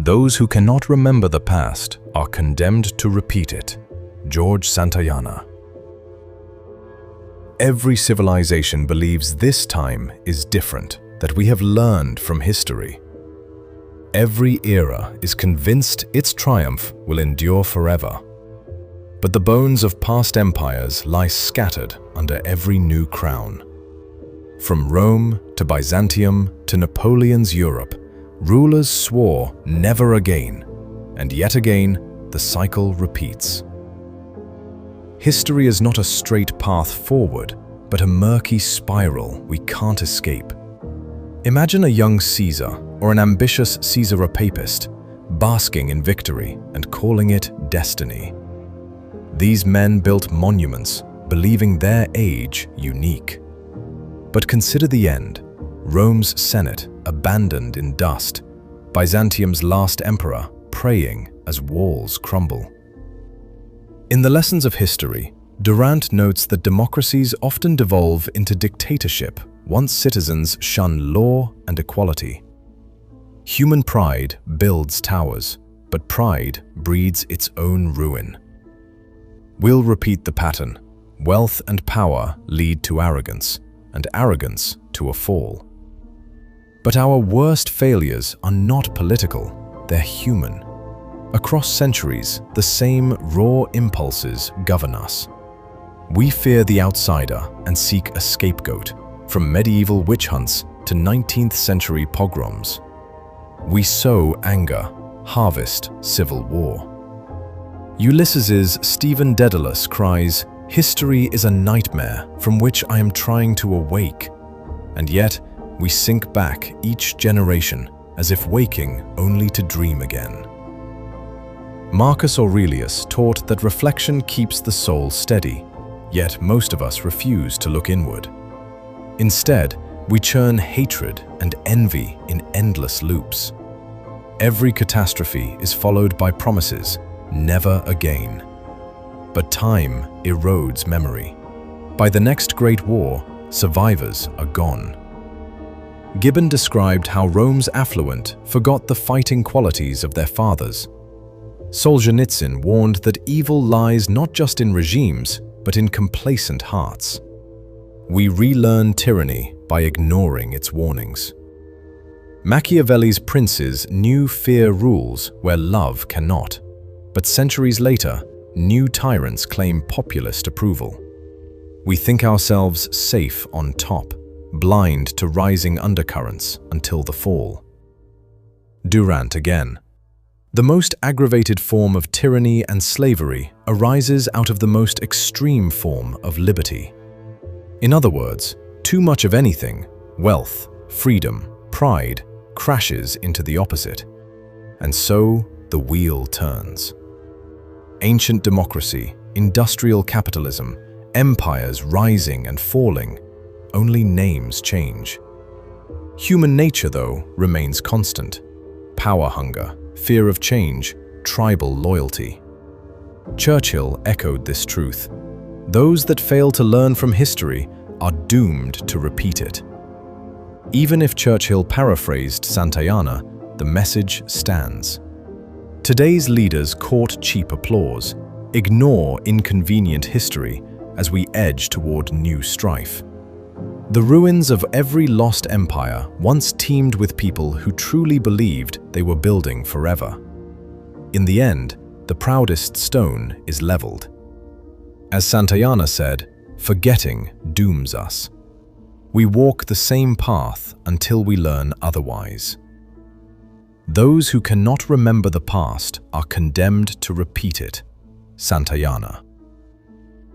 Those who cannot remember the past are condemned to repeat it. George Santayana. Every civilization believes this time is different, that we have learned from history. Every era is convinced its triumph will endure forever. But the bones of past empires lie scattered under every new crown. From Rome to Byzantium to Napoleon's Europe, rulers swore never again, and yet again the cycle repeats. History is not a straight path forward, but a murky spiral we can't escape. Imagine a young Caesar or an ambitious Caesar-a-papist basking in victory and calling it destiny. These men built monuments, believing their age unique. But consider the end. Rome's Senate abandoned in dust, Byzantium's last emperor praying as walls crumble. In the Lessons of History, Durant notes that democracies often devolve into dictatorship once citizens shun law and equality. Human pride builds towers, but pride breeds its own ruin. We'll repeat the pattern. Wealth and power lead to arrogance, and arrogance to a fall. But our worst failures are not political, they're human. Across centuries, the same raw impulses govern us. We fear the outsider and seek a scapegoat, from medieval witch hunts to 19th century pogroms. We sow anger, harvest civil war. Ulysses's Stephen Dedalus cries, "History is a nightmare from which I am trying to awake." And yet, we sink back each generation as if waking only to dream again. Marcus Aurelius taught that reflection keeps the soul steady, yet most of us refuse to look inward. Instead, we churn hatred and envy in endless loops. Every catastrophe is followed by promises, never again. But time erodes memory. By the next great war, survivors are gone. Gibbon described how Rome's affluent forgot the fighting qualities of their fathers. Solzhenitsyn warned that evil lies not just in regimes, but in complacent hearts. We relearn tyranny by ignoring its warnings. Machiavelli's princes knew fear rules where love cannot, but centuries later, new tyrants claim populist approval. We think ourselves safe on top, blind to rising undercurrents until the fall. Durant again. The most aggravated form of tyranny and slavery arises out of the most extreme form of liberty. In other words, too much of anything, wealth, freedom, pride, crashes into the opposite. And so the wheel turns. Ancient democracy, industrial capitalism, empires rising and falling, only names change. Human nature, though, remains constant. Power hunger, fear of change, tribal loyalty. Churchill echoed this truth. Those that fail to learn from history are doomed to repeat it. Even if Churchill paraphrased Santayana, the message stands. Today's leaders court cheap applause, ignore inconvenient history as we edge toward new strife. The ruins of every lost empire once teemed with people who truly believed they were building forever. In the end, the proudest stone is leveled. As Santayana said, forgetting dooms us. We walk the same path until we learn otherwise. Those who cannot remember the past are condemned to repeat it. Santayana.